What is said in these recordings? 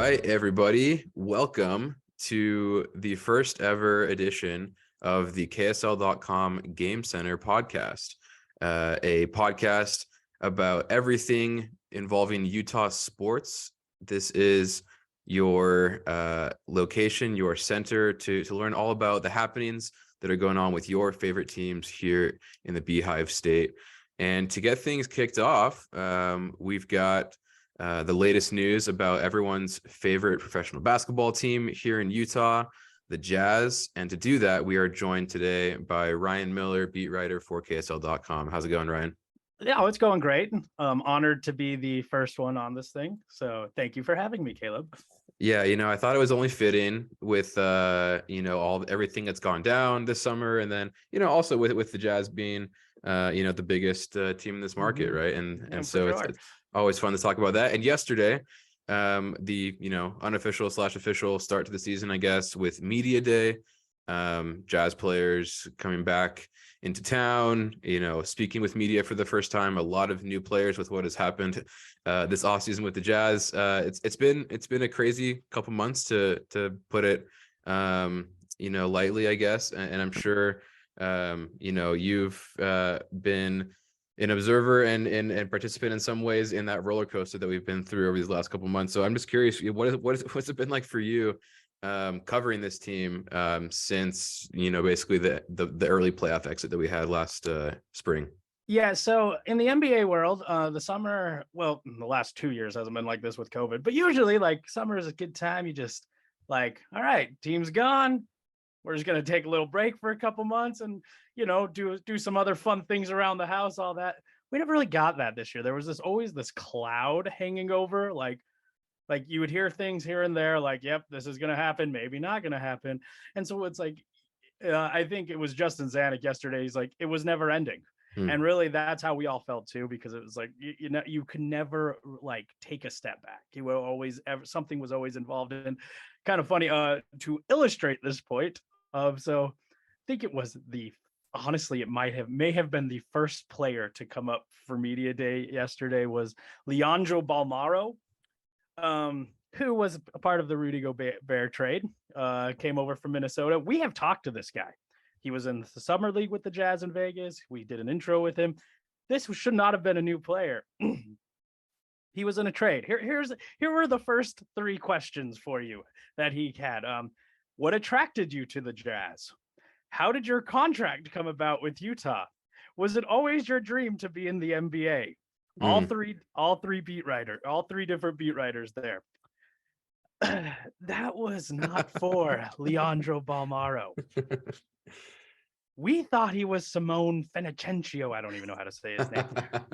right, everybody. Welcome to the first ever edition of the KSL.com Game Center podcast, a podcast about everything involving Utah sports. This is your location, your center to learn all about the happenings that are going on with your favorite teams here in the Beehive State. And to get things kicked off, we've got the latest news about everyone's favorite professional basketball team here in Utah, the Jazz. And to do that, we are joined today by Ryan Miller, beat writer for KSL.com. How's it going, Ryan? Yeah, it's going great. Honored to be the first one on this thing. So thank you for having me, Caleb. Yeah, I thought it was only fitting with everything that's gone down this summer, and then also with the Jazz being the biggest team in this market, right? And so sure. it's always fun to talk about that. And yesterday, the unofficial / official start to the season, I guess, with Media Day, Jazz players coming back into town, speaking with media for the first time, a lot of new players with what has happened this offseason with the Jazz. It's been a crazy couple months to put it lightly, I guess. And I'm sure you've been an observer and participant in some ways in that roller coaster that we've been through over these last couple months. So I'm just curious, what's it been like for you covering this team since basically the early playoff exit that we had last spring? Yeah, so in the NBA world, the summer, well, the last 2 years hasn't been like this with COVID, but usually like summer is a good time. You just like, all right, team's gone. We're just gonna take a little break for a couple months and do some other fun things around the house, all that. We never really got that this year. There was always this cloud hanging over, like you would hear things here and there, like, yep, this is gonna happen, maybe not gonna happen. And so it's like, I think it was Justin Zanuck yesterday. He's like, it was never ending. And really, that's how we all felt too, because it was like, you could never like take a step back. You will always, something was always involved in. Kind of funny to illustrate this point so I think it was honestly, it may have been the first player to come up for Media Day yesterday was Leandro Balmaro, who was a part of the Rudy Gobert trade, came over from Minnesota. We have talked to this guy. He was in the summer league with the Jazz in Vegas. We did an intro with him. This should not have been a new player. He was in a trade. Here were the first 3 questions for you that he had. What attracted you to the Jazz? How did your contract come about with Utah? Was it always your dream to be in the NBA? All three different beat writers there. That was not for Leandro Balmaro. We thought he was Simone Fenicencio. I don't even know how to say his name.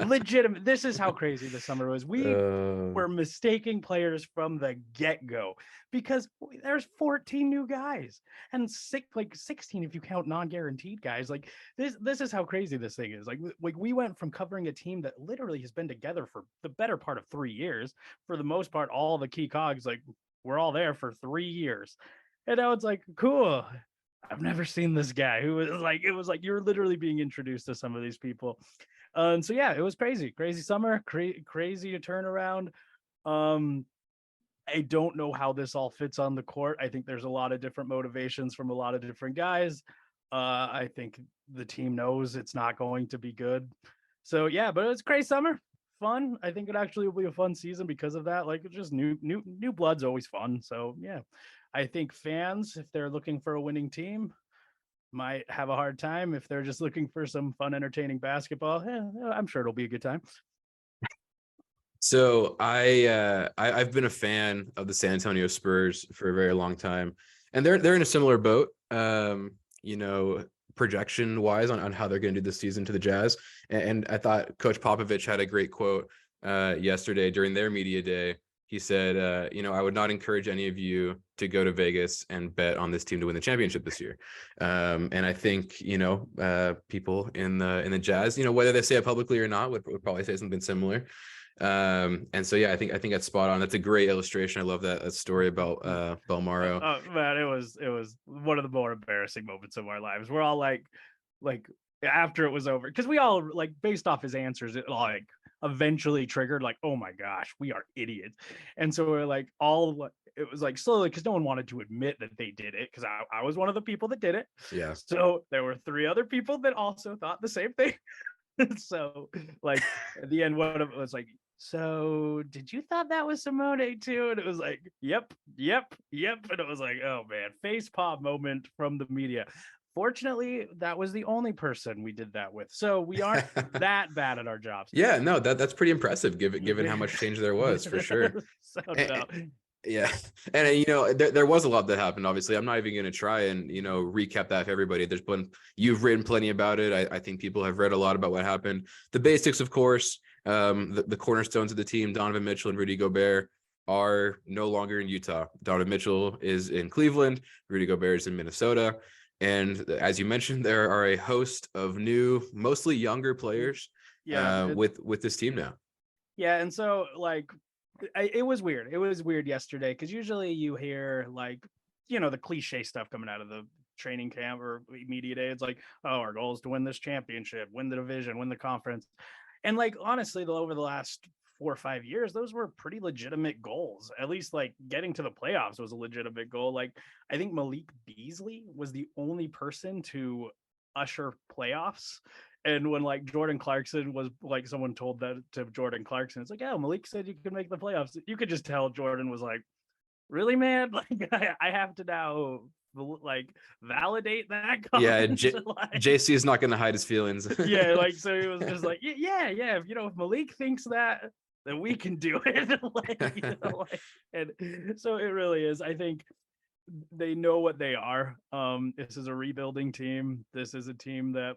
Legitimate. This is how crazy the summer was. We were mistaking players from the get-go because there's 14 new guys and 16 if you count non-guaranteed guys. Like this is how crazy this thing is. Like we went from covering a team that literally has been together for the better part of 3 years. For the most part, all the key cogs, like we're all there for 3 years. And now it's like, cool. I've never seen this guy who was like, it was like you're literally being introduced to some of these people. And so, yeah, it was crazy summer, crazy to turn around. I don't know how this all fits on the court. I think there's a lot of different motivations from a lot of different guys. I think the team knows it's not going to be good. So, yeah, but it's a crazy summer. Fun. I think it actually will be a fun season because of that. Like, it's just new blood's always fun. So, yeah. I think fans, if they're looking for a winning team, might have a hard time. If they're just looking for some fun, entertaining basketball, I'm sure it'll be a good time. So I've been a fan of the San Antonio Spurs for a very long time, and they're in a similar boat, projection wise on how they're going to do this season to the Jazz. And I thought Coach Popovich had a great quote yesterday during their media day. He said, I would not encourage any of you to go to Vegas and bet on this team to win the championship this year. And I think, people in the Jazz, whether they say it publicly or not, would probably say something similar. And so, yeah, I think that's spot on. That's a great illustration. I love that story about Balmaro. Oh man, it was one of the more embarrassing moments of our lives. We're all like after it was over, because we all like based off his answers, it like eventually triggered like, oh my gosh, we are idiots. And so we're like all it was like slowly, because no one wanted to admit that they did it, because I was one of the people that did it. Yeah. So there were 3 other people that also thought the same thing. So like at the end, one of it was like, so did you thought that was Simone too? And it was like, yep. And it was like, oh man, face palm moment from the media. Fortunately, that was the only person we did that with. So we aren't that bad at our jobs. Yeah, no, that's pretty impressive given how much change there was, for sure. So And- no. Yeah. And you know, there was a lot that happened. Obviously, I'm not even going to try and, you know, recap that for everybody. You've written plenty about it. I think people have read a lot about what happened. The basics, of course, the cornerstones of the team, Donovan Mitchell and Rudy Gobert, are no longer in Utah. Donovan Mitchell is in Cleveland, Rudy Gobert is in Minnesota. And as you mentioned, there are a host of new, mostly younger players with this team now. Yeah, and so like it was weird. It was weird yesterday, because usually you hear like, you know, the cliche stuff coming out of the training camp or media day. It's like, oh, our goal is to win this championship, win the division, win the conference. And like honestly, over the last 4 or 5 years, those were pretty legitimate goals. At least like getting to the playoffs was a legitimate goal. Like I think Malik Beasley was the only person to usher playoffs. And when like Jordan Clarkson was like, someone told that to Jordan Clarkson, it's like, oh, Malik said you could make the playoffs. You could just tell Jordan was like, really, man? Like I have to now like validate that comment. Yeah, Like, JC is not going to hide his feelings. yeah, like so he was just like, yeah. If if Malik thinks that, then we can do it. Like, and so it really is. I think they know what they are. This is a rebuilding team. This is a team that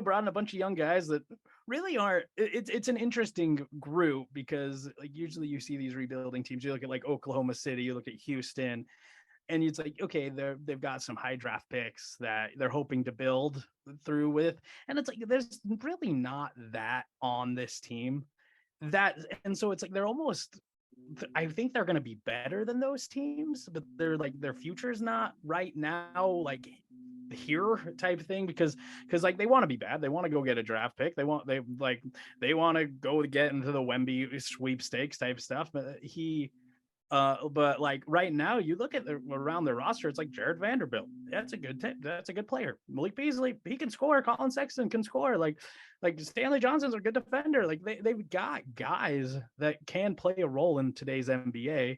brought in a bunch of young guys that really aren't. It's an interesting group, because like usually you see these rebuilding teams. You look at like Oklahoma City, you look at Houston, and it's like, okay, they've got some high draft picks that they're hoping to build through with, and it's like there's really not that on this team. And so it's like they're almost. I think they're going to be better than those teams, but they're like their future is not right now like here type thing, because like they want to be bad, they want to go get a draft pick, they want to go get into the Wemby sweepstakes type stuff, but like right now you look at around their roster, it's like Jared Vanderbilt, that's a good player. Malik Beasley, he can score. Colin Sexton can score. Like Stanley Johnson's a good defender. Like they've got guys that can play a role in today's NBA,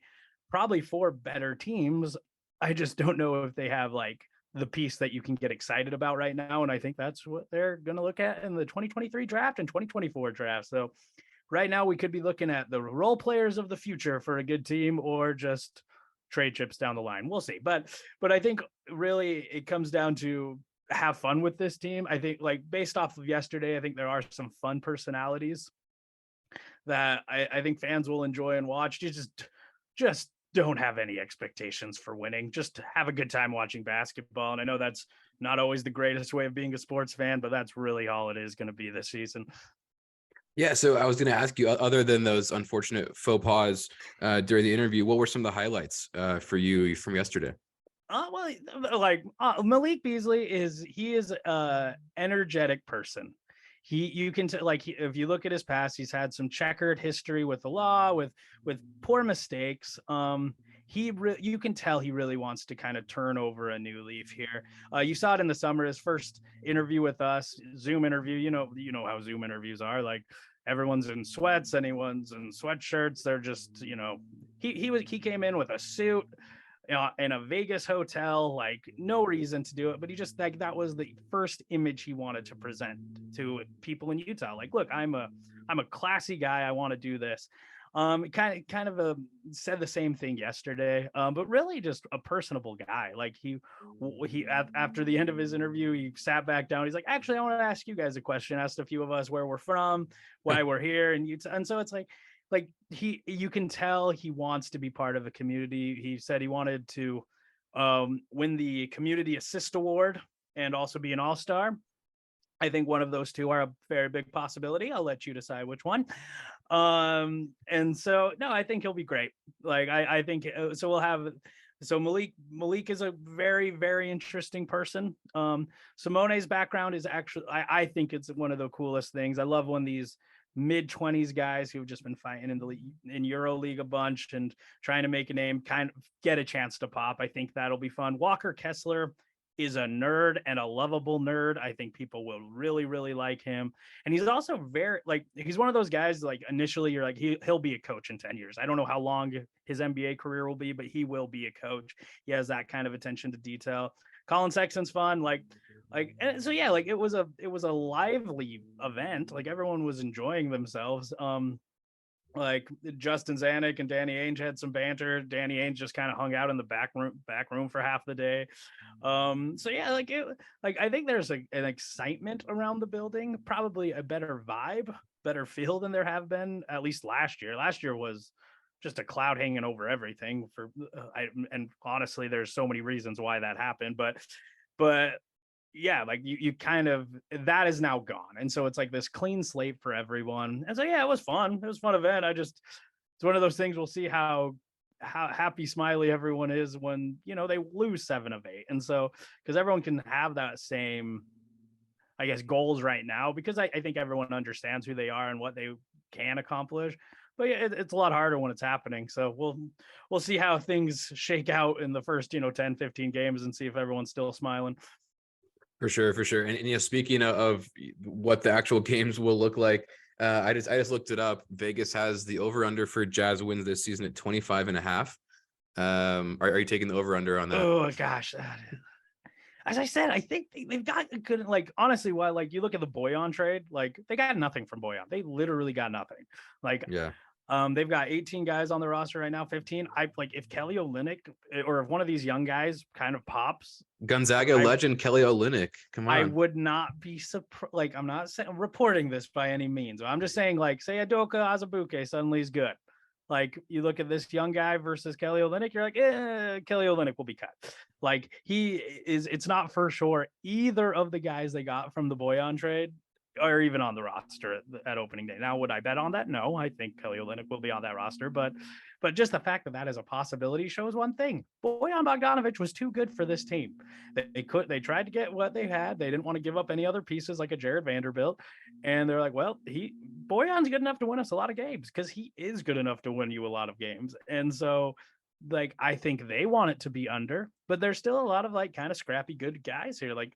probably for better teams. I just don't know if they have like the piece that you can get excited about right now. And I think that's what they're going to look at in the 2023 draft and 2024 draft. So right now we could be looking at the role players of the future for a good team, or just trade chips down the line. We'll see. But I think really it comes down to have fun with this team. I think like based off of yesterday, I think there are some fun personalities that I think fans will enjoy and watch. You just don't have any expectations for winning. Just have a good time watching basketball. And I know that's not always the greatest way of being a sports fan, but that's really all it is going to be this season. Yeah, so I was going to ask you, other than those unfortunate faux pas during the interview, what were some of the highlights for you from yesterday? Malik Beasley is a energetic person. You can if you look at his past, he's had some checkered history with the law, with poor mistakes. You can tell he really wants to kind of turn over a new leaf here. You saw it in the summer, his first interview with us, Zoom interview. You know how Zoom interviews are. Like everyone's in sweats, anyone's in sweatshirts. They're just, he came in with a suit in a Vegas hotel, like no reason to do it, but he just like that was the first image he wanted to present to people in Utah. Like, look, I'm a classy guy. I want to do this. Kind of said the same thing yesterday, but really just a personable guy. Like he after the end of his interview, he sat back down. He's like, actually, I want to ask you guys a question. Asked a few of us where we're from, why we're here in Utah, and so it's like you can tell he wants to be part of a community. He said he wanted to win the Community Assist Award and also be an all-star. I think one of those two are a very big possibility. I'll let you decide which one. And so, no, I think he'll be great. Like, I think, so we'll have, so Malik is a very, very interesting person. Simone's background is actually, I think it's one of the coolest things. I love when these mid-20s guys who've just been fighting in the in EuroLeague a bunch and trying to make a name, kind of get a chance to pop. I think that'll be fun. Walker Kessler is a nerd and a lovable nerd. I think people will really, really like him. And he's also very like he's one of those guys like initially you're like he'll be a coach in 10 years. I don't know how long his NBA career will be, but he will be a coach. He has that kind of attention to detail. Colin Sexton's fun. And so yeah, like it was a lively event. Like everyone was enjoying themselves. Like Justin Zanuck and Danny Ainge had some banter. Danny Ainge just kind of hung out in the back room for half the day. So yeah, I think there's an excitement around the building, probably a better vibe, better feel than there have been at least last year. Last year was just a cloud hanging over everything and honestly, there's so many reasons why that happened, but yeah, like you kind of that is now gone. And so it's like this clean slate for everyone. And so yeah, it was fun. It was a fun event. It's one of those things we'll see how happy smiley everyone is when, they lose 7 of 8. And so because everyone can have that same, I guess, goals right now, because I think everyone understands who they are and what they can accomplish. But yeah, it's a lot harder when it's happening. So we'll see how things shake out in the first, 10, 15 games and see if everyone's still smiling. For sure. And speaking of what the actual games will look like, I just looked it up. Vegas has the over/under for Jazz wins this season at 25.5. Are you taking the over/under on that? Oh gosh. As I said, I think they've got good, like, honestly, while like you look at the Bojan trade, like they got nothing from Bojan. They literally got nothing. Like, yeah. They've got 18 guys on the roster right now, 15. I like if Kelly Olynyk or if one of these young guys kind of pops. Gonzaga legend Kelly Olynyk. Come on. I would not be surprised. Like, I'm not reporting this by any means. I'm just saying, like, say Udoka Azubuike suddenly is good. Like, you look at this young guy versus Kelly Olynyk, you're like, Kelly Olynyk will be cut. Like, it's not for sure either of the guys they got from the Bojan trade or even on the roster at opening day. Now, would I bet on that? No, I think Kelly Olynyk will be on that roster, but just the fact that that is a possibility shows one thing: Bojan Bogdanovic was too good for this team. They tried to get what they had. They didn't want to give up any other pieces like a Jared Vanderbilt, and they're like, well, Bojan's good enough to win us a lot of games because he is good enough to win you a lot of games, and so. Like, I think they want it to be under, but there's still a lot of like kind of scrappy good guys here. Like,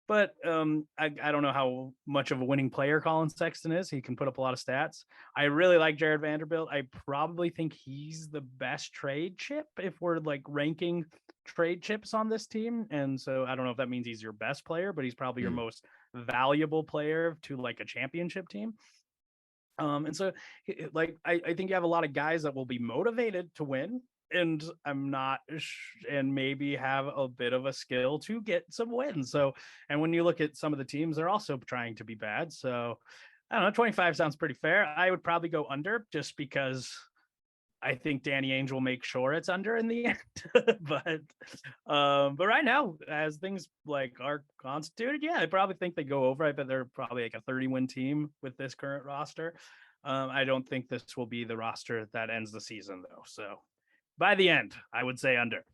but I don't know how much of a winning player Colin Sexton is. He can put up a lot of stats. I really like Jared Vanderbilt. I probably think he's the best trade chip if we're like ranking trade chips on this team. And so I don't know if that means he's your best player, but he's probably your most valuable player to like a championship team. And so like I think you have a lot of guys that will be motivated to win. And I'm not, and maybe have a bit of a skill to get some wins. So, and when you look at some of the teams, they're also trying to be bad. So, I don't know, 25 sounds pretty fair. I would probably go under just because I think Danny Ainge will make sure it's under in the end. but right now, as things like are constituted, yeah, I probably think they go over. I bet they're probably like a 30-win team with this current roster. I don't think this will be the roster that ends the season though. So. By the end, I would say under.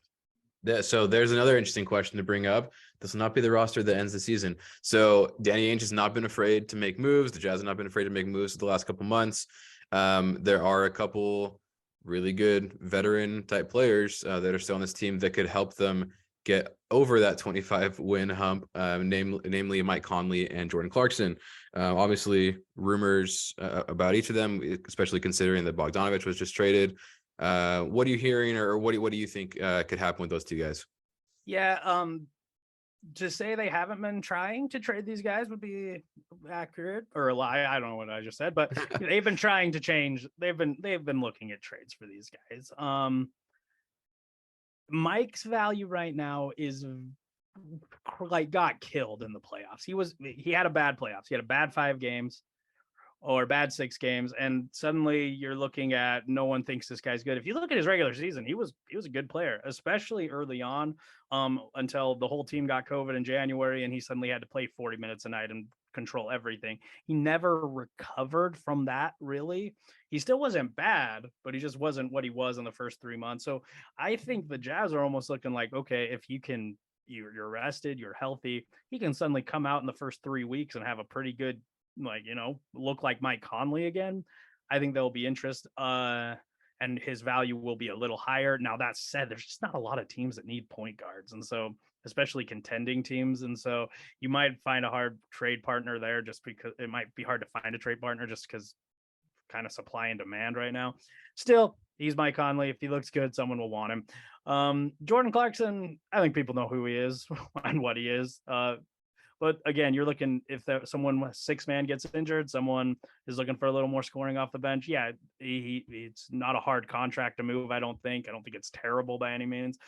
Yeah, so there's another interesting question to bring up. This will not be the roster that ends the season. So Danny Ainge has not been afraid to make moves. The Jazz have not been afraid to make moves the last couple months. There are a couple really good veteran type players that are still on this team that could help them get over that 25 win hump, namely Mike Conley and Jordan Clarkson. Obviously, rumors about each of them, especially considering that Bogdanovic was just traded. What are you hearing, or what do you think could happen with those two guys? Yeah, to say they haven't been trying to trade these guys would be accurate or a lie. I don't know what I just said, but they've been trying to change. They've been looking at trades for these guys. Mike's value right now is like got killed in the playoffs. He had a bad playoffs. He had a bad 5 games. Or bad 6 games, and suddenly you're looking at no one thinks this guy's good. If you look at his regular season, he was a good player, especially early on, until the whole team got COVID in January, and he suddenly had to play 40 minutes a night and control everything. He never recovered from that, really. He still wasn't bad, but he just wasn't what he was in the first 3 months. So I think the Jazz are almost looking like, okay, if you're rested, you're healthy, he can suddenly come out in the first 3 weeks and have a pretty good like, look like Mike Conley again, I think there'll be interest. And his value will be a little higher. Now, that said, there's just not a lot of teams that need point guards. And so, especially contending teams. And so you might find a hard trade partner there, just because it might be hard to find a trade partner just because kind of supply and demand right now. Still, he's Mike Conley. If he looks good, someone will want him. Jordan Clarkson, I think people know who he is and what he is. But again, you're looking, if someone 6-man gets injured, someone is looking for a little more scoring off the bench. Yeah, it's not a hard contract to move. I don't think it's terrible by any means.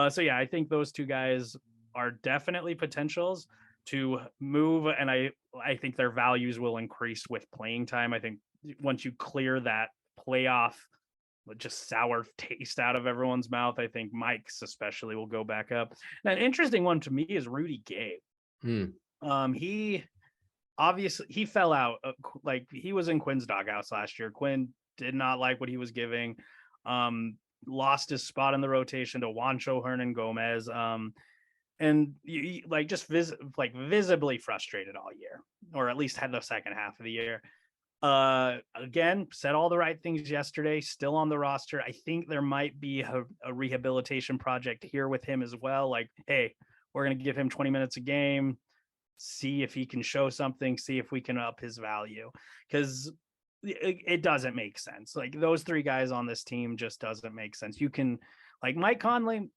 So yeah, I think those two guys are definitely potentials to move, and I think their values will increase with playing time. I think once you clear that playoff just sour taste out of everyone's mouth, I think Mike's especially will go back up. And an interesting one to me is Rudy Gay. He obviously he fell out, like he was in Quinn's doghouse last year. Quinn did not like what he was giving. Lost his spot in the rotation to Juancho Hernan-Gomez. And like just visibly frustrated all year, or at least had the second half of the year. Again, said all the right things yesterday, still on the roster. I think there might be a rehabilitation project here with him as well. Like, hey, we're going to give him 20 minutes a game, see if he can show something, see if we can up his value, because it doesn't make sense. Like, those three guys on this team just doesn't make sense. You can, like, Mike Conley,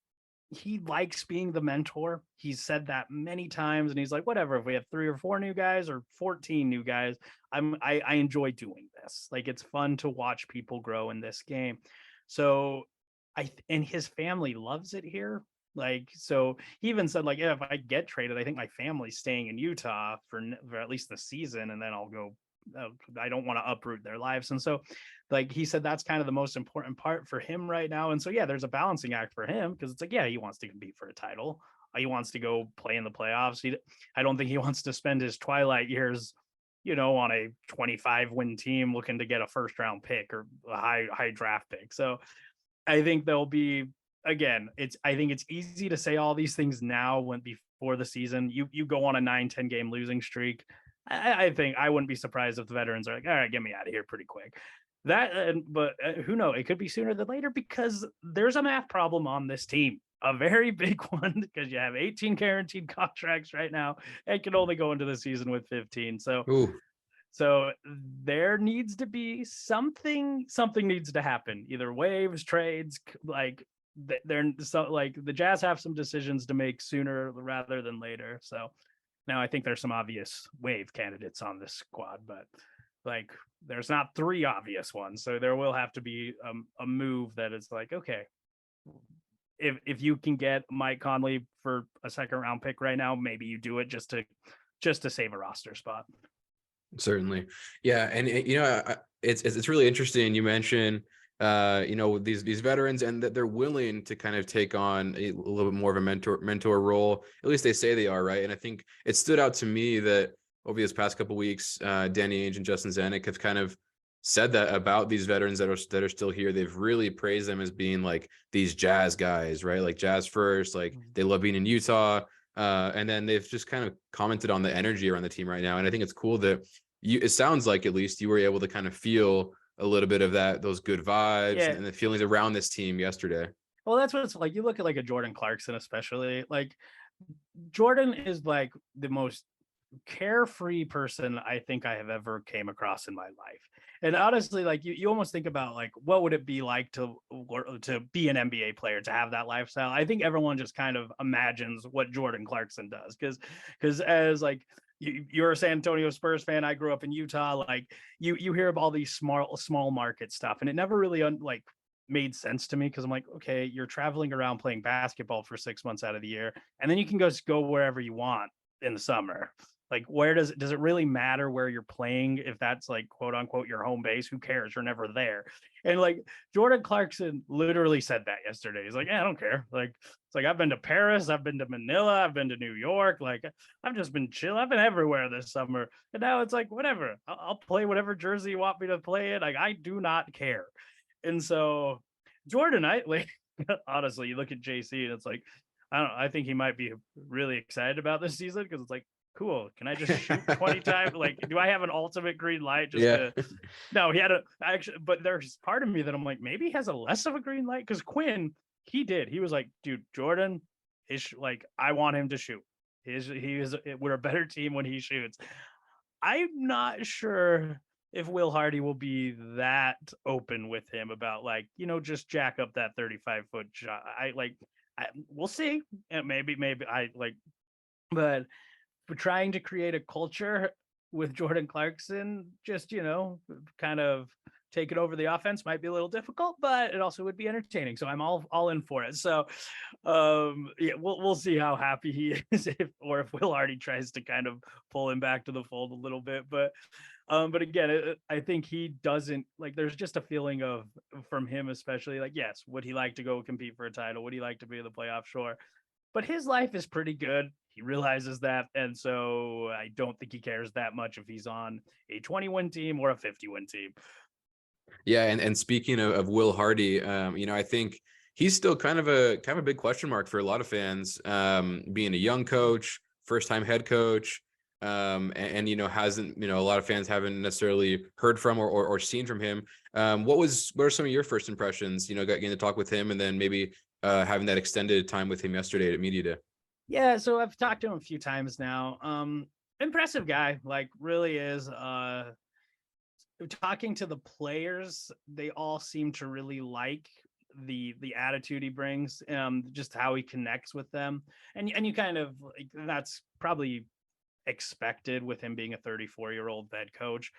he likes being the mentor. He's said that many times, and he's like, whatever, if we have 3 or 4 new guys or 14 new guys, I enjoy doing this. Like, it's fun to watch people grow in this game. So and his family loves it here. Like, so he even said, like, yeah, if I get traded, I think my family's staying in Utah for at least the season, and then I'll go. I don't want to uproot their lives. And so, like, he said that's kind of the most important part for him right now. And so, yeah, there's a balancing act for him, because it's like, yeah, he wants to compete for a title. He wants to go play in the playoffs. I don't think he wants to spend his twilight years, on a 25-win team looking to get a first-round pick or a high draft pick. So I think there'll be, again, I think it's easy to say all these things now when before the season. You go on a 9-10 game losing streak. I think I wouldn't be surprised if the veterans are like, all right, get me out of here pretty quick. But who knows? It could be sooner than later, because there's a math problem on this team, a very big one, because you have 18 guaranteed contracts right now and can only go into the season with 15. So there needs to be something needs to happen, either waves, trades, like the Jazz have some decisions to make sooner rather than later. So now I think there's some obvious wave candidates on this squad, but like there's not 3 obvious ones. So there will have to be a move that is like, okay, if you can get Mike Conley for a 2nd-round pick right now, maybe you do it just to save a roster spot. Certainly. Yeah. And it's really interesting. You mentioned, these veterans, and that they're willing to kind of take on a little bit more of a mentor role. At least they say they are, right? And I think it stood out to me that over this past couple of weeks, Danny Ainge and Justin Zanuck have kind of said that about these veterans that are still here. They've really praised them as being like these Jazz guys, right? Like Jazz first, like they love being in Utah. And then they've just kind of commented on the energy around the team right now. And I think it's cool that it sounds like at least you were able to kind of feel a little bit of those good vibes and the feelings around this team yesterday. Well, that's what it's like. You look at like a Jordan Clarkson, especially. Like, Jordan is like the most carefree person I think I have ever came across in my life. And honestly, like you almost think about like, what would it be like to be an NBA player, to have that lifestyle? I think everyone just kind of imagines what Jordan Clarkson does, because as like you're a San Antonio Spurs fan, I grew up in Utah. Like you hear about all these small market stuff, and it never really made sense to me, because I'm like, okay, you're traveling around playing basketball for 6 months out of the year, and then you can go wherever you want in the summer. Like, where does it really matter where you're playing if that's like quote unquote your home base? Who cares? You're never there. And like Jordan Clarkson literally said that yesterday. He's like, yeah, I don't care. Like, it's like, I've been to Paris, I've been to Manila, I've been to New York. Like, I've just been chill. I've been everywhere this summer. And now it's like, whatever. I'll play whatever jersey you want me to play in. Like, I do not care. And so Jordan, honestly, you look at JC and it's like, I don't know. I think he might be really excited about this season, because it's like, cool. Can I just shoot 20 times? Like, do I have an ultimate green light just Yeah. to no, he had a actually, but there's part of me that I'm like, maybe he has a less of a green light because Quinn, he was like, dude, Jordan is like, I want him to shoot. We're a better team when he shoots. I'm not sure if Will Hardy will be that open with him about like, just jack up that 35-foot shot. We'll see. And maybe I like, but for trying to create a culture with Jordan Clarkson, just kind of taking over the offense might be a little difficult, but it also would be entertaining. So I'm all in for it. So yeah, we'll see how happy he is if Will Hardy tries to kind of pull him back to the fold a little bit. But again, I think he doesn't like. There's just a feeling of from him, especially like, yes, would he like to go compete for a title? Would he like to be in the playoff? Sure, but his life is pretty good. He realizes that, and so I don't think he cares that much if he's on a 20-win team or a 50-win team. Yeah, and speaking of Will Hardy, I think he's still kind of a big question mark for a lot of fans. Being a young coach, first time head coach, and hasn't a lot of fans haven't necessarily heard from or seen from him. What are some of your first impressions? Getting to talk with him, and then maybe having that extended time with him yesterday at Media Day. Yeah, so I've talked to him a few times now. Impressive guy, like really is. Talking to the players, they all seem to really like the attitude he brings, just how he connects with them, and you kind of like that's probably expected with him being a 34-year-old head coach.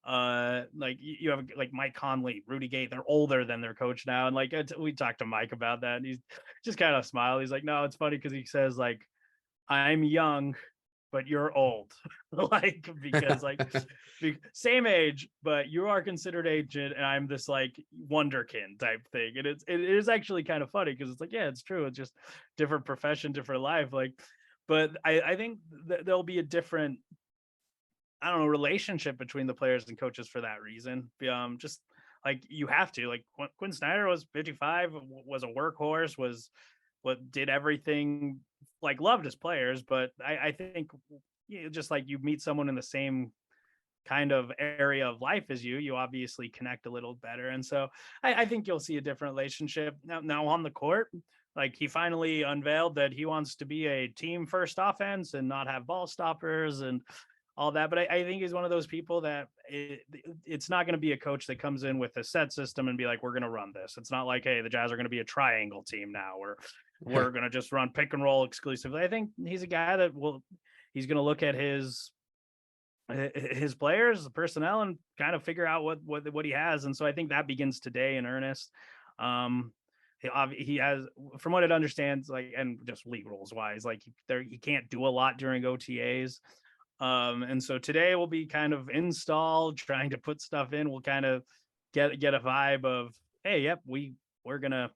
Like you have like Mike Conley, Rudy Gay, they're older than their coach now, and like we talked to Mike about that, and he's just kind of smiled. He's like, no, it's funny because he says like, I'm young, but you're old. Like, because like same age, but you are considered ancient, and I'm this like wonderkin type thing. And it is actually kind of funny because it's like, yeah, it's true. It's just different profession, different life. Like, but I think there'll be a different, I don't know, relationship between the players and coaches for that reason. Just like you have to, like Quinn Snyder was 55, was a workhorse, was what did everything, like loved his players. But I think just like you meet someone in the same kind of area of life as you obviously connect a little better. And so I think you'll see a different relationship now on the court. Like he finally unveiled that he wants to be a team first offense and not have ball stoppers and all that. But I think he's one of those people that it's not going to be a coach that comes in with a set system and be like, we're going to run this. It's not like, hey, the Jazz are going to be a triangle team now, or we're going to just run pick and roll exclusively. I think he's a guy that he's going to look at his players, the personnel, and kind of figure out what he has. And so I think that begins today in earnest. He has, from what it understands, like, and just league rules wise, like he can't do a lot during OTAs. And so today we'll be kind of installed, trying to put stuff in. We'll kind of get a vibe of, hey, yep, we're gonna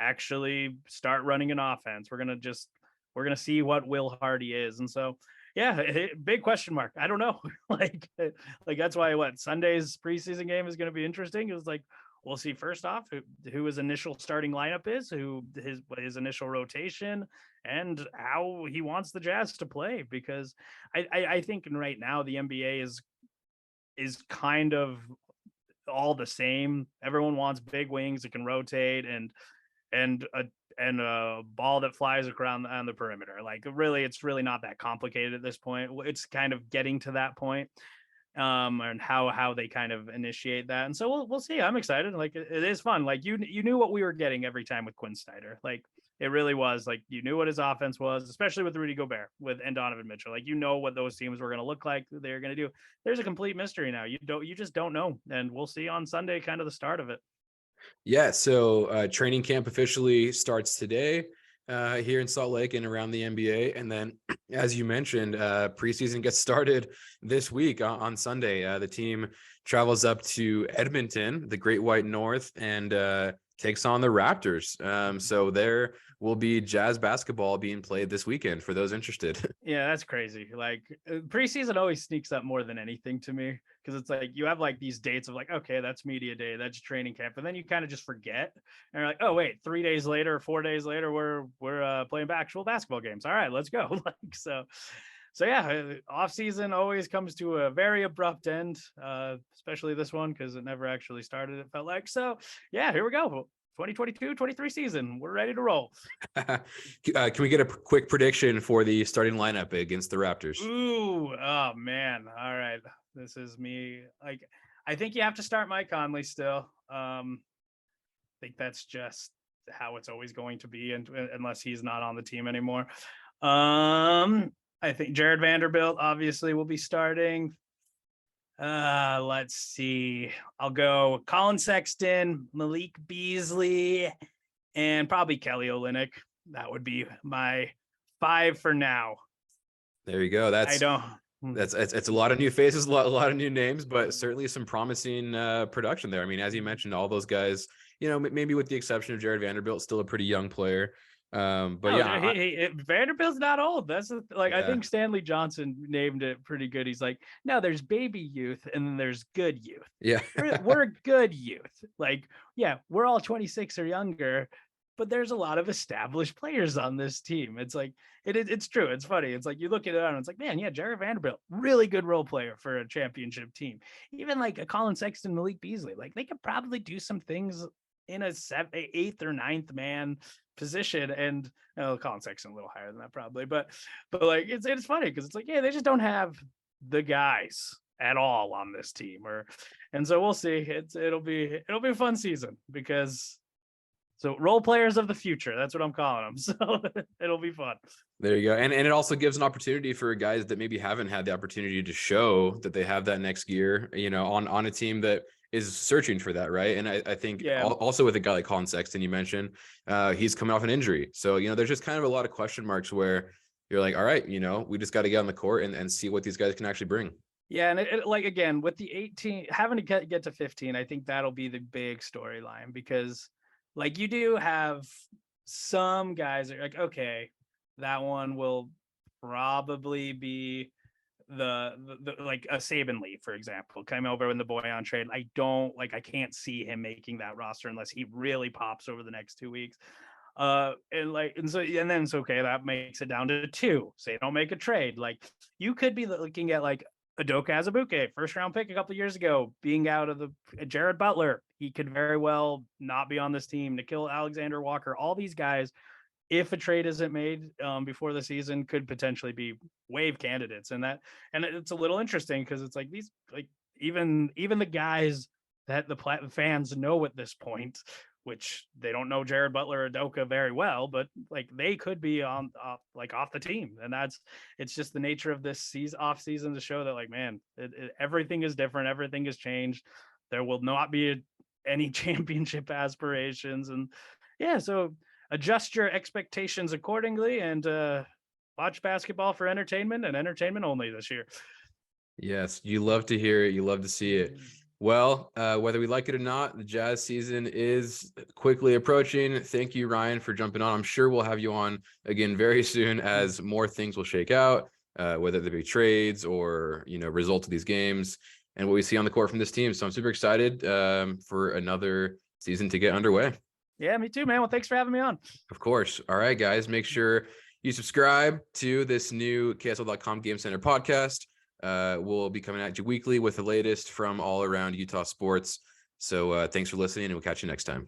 actually start running an offense. We're gonna see what Will Hardy is. And so yeah, big question mark. I don't know. like that's why Sunday's preseason game is going to be interesting. It was like, we'll see first off who his initial starting lineup is, who his initial rotation, and how he wants the Jazz to play. Because I think right now the NBA is kind of all the same. Everyone wants big wings that can rotate and a ball that flies around on the perimeter. Like really, it's really not that complicated at this point. It's kind of getting to that point, and how they kind of initiate that. And so we'll see. I'm excited. Like it is fun. Like you knew what we were getting every time with Quinn Snyder. Like it really was like you knew what his offense was, especially with Rudy Gobert and Donovan Mitchell. Like what those teams were going to look like, they're going to do. There's a complete mystery now. You just don't know, and we'll see on Sunday, kind of the start of it. Yeah, so training camp officially starts today here in Salt Lake and around the NBA. And then, as you mentioned, preseason gets started this week on Sunday. The team travels up to Edmonton, the Great White North, and takes on the Raptors. So there will be Jazz basketball being played this weekend for those interested. Yeah, that's crazy. Like preseason always sneaks up more than anything to me, because it's like you have like these dates of like, okay, that's media day, that's training camp, and then you kind of just forget, and you're like, oh wait, 3 days later, 4 days later, we're playing actual basketball games. All right, let's go. Like so so yeah, off season always comes to a very abrupt end, especially this one because it never actually started. It felt like so. Yeah, here we go. 2022-23 season. We're ready to roll. Can we get a quick prediction for the starting lineup against the Raptors? Ooh, oh man. All right. This is me. Like, I think you have to start Mike Conley still. I think that's just how it's always going to be, and unless he's not on the team anymore. I think Jared Vanderbilt obviously will be starting. Let's see. I'll go Colin Sexton, Malik Beasley, and probably Kelly Olynyk. That would be my 5 for now. There you go. I don't. It's a lot of new faces, a lot of new names, but certainly some promising production there. I mean, as you mentioned, all those guys, you know, maybe with the exception of Jared Vanderbilt, still a pretty young player. But no, yeah, Vanderbilt's not old. That's like, yeah. I think Stanley Johnson named it pretty good. He's like, no, there's baby youth and then there's good youth. Yeah, we're good youth. Like, yeah, we're all 26 or younger, but there's a lot of established players on this team. It's like, it's true. It's funny. It's like you look at it and it's like, man, yeah, Jared Vanderbilt, really good role player for a championship team. Even like a Colin Sexton, Malik Beasley, like they could probably do some things in a 8th or 9th man position. And Colin Sexton a little higher than that probably, but like it's funny because it's like, yeah, they just don't have the guys at all on this team, and so we'll see. It'll be a fun season because role players of the future, that's what I'm calling them. So it'll be fun. There you go. And it also gives an opportunity for guys that maybe haven't had the opportunity to show that they have that next gear, you know, on a team that is searching for that, right? And I think also with a guy like Colin Sexton, you mentioned, he's coming off an injury. So, you know, there's just kind of a lot of question marks where you're like, all right, you know, we just got to get on the court and see what these guys can actually bring. Yeah, and it like, again, with the 18, having to get to 15, I think that'll be the big storyline because like you do have some guys that are like, okay, that one will probably be the like a Saban Lee, for example, came over in the Boyan trade. I can't see him making that roster unless he really pops over the next 2 weeks. And then it's okay, that makes it down to 2. Say don't make a trade. Like you could be looking at like Udoka Azubuike, first round pick a couple of years ago, being out of the Jared Butler. He could very well not be on this team. Nickeil Alexander-Walker, all these guys, if a trade isn't made before the season, could potentially be wave candidates. And it's a little interesting because it's like these, like even the guys that the fans know at this point, which they don't know Jared Butler or Udoka very well, but like they could be off the team. And it's just the nature of this off season to show that like, man, everything is different. Everything has changed. There will not be any championship aspirations. And yeah, so adjust your expectations accordingly and watch basketball for entertainment and entertainment only this year. Yes, you love to hear it. You love to see it. Well, whether we like it or not, the Jazz season is quickly approaching. Thank you, Ryan, for jumping on. I'm sure we'll have you on again very soon as more things will shake out, whether they be trades or, you know, results of these games and what we see on the court from this team. So I'm super excited for another season to get underway. Yeah, me too, man. Well, thanks for having me on. Of course. All right, guys, make sure you subscribe to this new KSL.com Game Center podcast. We'll be coming at you weekly with the latest from all around Utah sports. So thanks for listening, and we'll catch you next time.